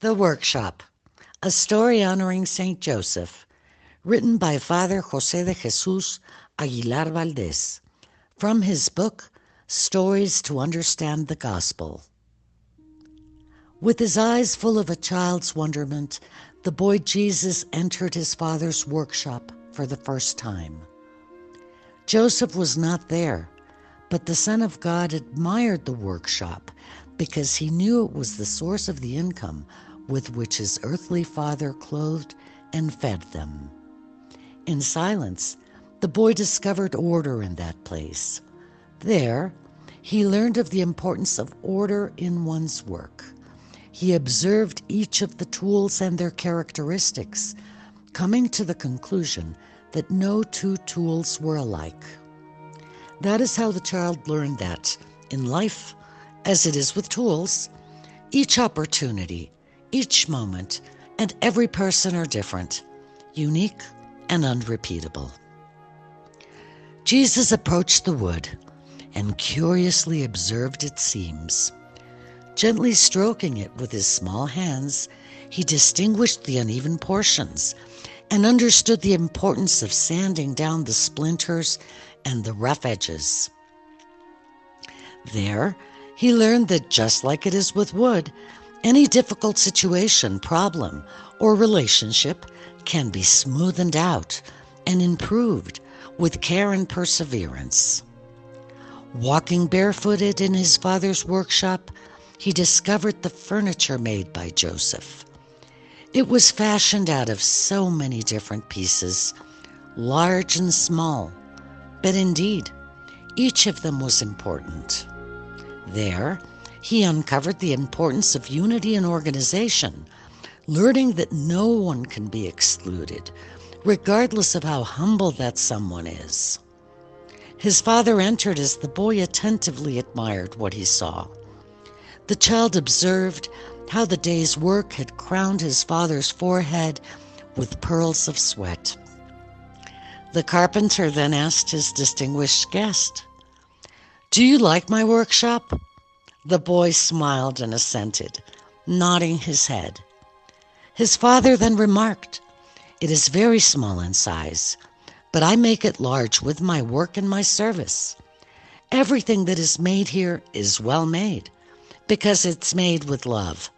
The Workshop, a story honoring Saint Joseph, written by Father José de Jesús Aguilar Valdés, from his book, Stories to Understand the Gospel. With his eyes full of a child's wonderment, the boy Jesus entered his father's workshop for the first time. Joseph was not there, but the Son of God admired the workshop because he knew it was the source of the income with which his earthly father clothed and fed them. In silence, the boy discovered order in that place. There, he learned of the importance of order in one's work. He observed each of the tools and their characteristics, coming to the conclusion that no two tools were alike. That is how the child learned that, in life, as it is with tools, each opportunity, each moment, and every person are different, unique and unrepeatable. Jesus approached the wood and curiously observed its seams. Gently stroking it with his small hands, he distinguished the uneven portions and understood the importance of sanding down the splinters and the rough edges. There, he learned that just like it is with wood, any difficult situation, problem, or relationship can be smoothened out and improved with care and perseverance. Walking barefooted in his father's workshop, he discovered the furniture made by Joseph. It was fashioned out of so many different pieces, large and small, but indeed, each of them was important. There, he uncovered the importance of unity and organization, learning that no one can be excluded, regardless of how humble that someone is. His father entered as the boy attentively admired what he saw. The child observed how the day's work had crowned his father's forehead with pearls of sweat. The carpenter then asked his distinguished guest, "Do you like my workshop?" The boy smiled and assented, nodding his head. His father then remarked, "It is very small in size, but I make it large with my work and my service. Everything that is made here is well made, because it's made with love.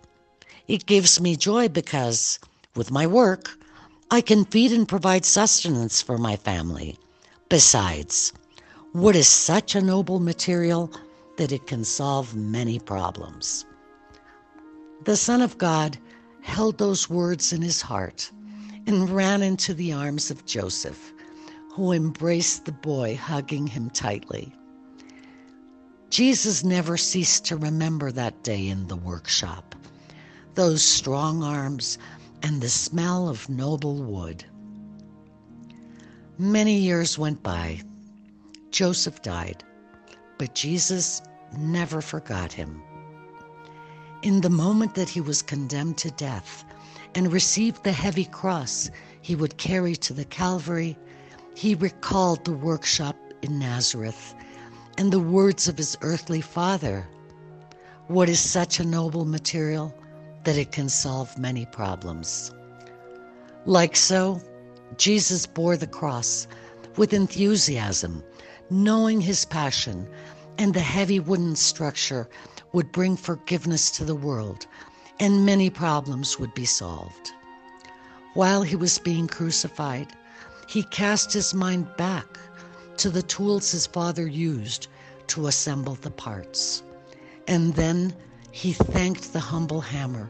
It gives me joy because, with my work, I can feed and provide sustenance for my family. Besides, wood is such a noble material that it can solve many problems." The Son of God held those words in his heart and ran into the arms of Joseph, who embraced the boy, hugging him tightly. Jesus never ceased to remember that day in the workshop, those strong arms and the smell of noble wood. Many years went by. Joseph died, but Jesus never forgot him. In the moment that he was condemned to death and received the heavy cross he would carry to the Calvary, he recalled the workshop in Nazareth and the words of his earthly father. What is such a noble material that it can solve many problems? Like so, Jesus bore the cross with enthusiasm, knowing his passion and the heavy wooden structure would bring forgiveness to the world and many problems would be solved. While he was being crucified, he cast his mind back to the tools his father used to assemble the parts. And then he thanked the humble hammer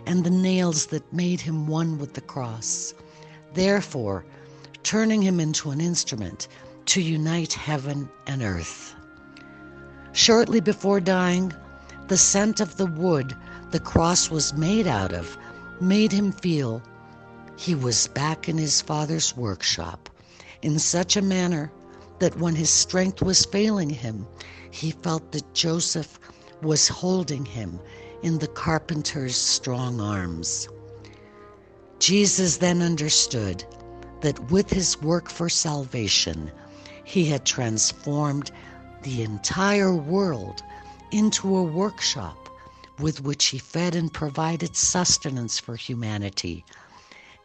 and the nails that made him one with the cross, therefore turning him into an instrument to unite heaven and earth. Shortly before dying, the scent of the wood the cross was made out of made him feel he was back in his father's workshop in such a manner that when his strength was failing him, he felt that Joseph was holding him in the carpenter's strong arms. Jesus then understood that with his work for salvation, he had transformed the entire world into a workshop with which he fed and provided sustenance for humanity.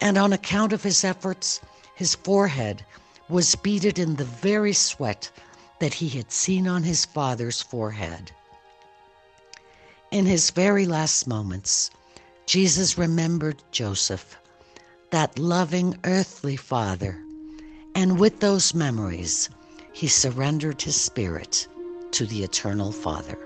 And on account of his efforts, his forehead was beaded in the very sweat that he had seen on his Father's forehead. In his very last moments, Jesus remembered Joseph, that loving earthly father, and with those memories, he surrendered his spirit to the eternal Father.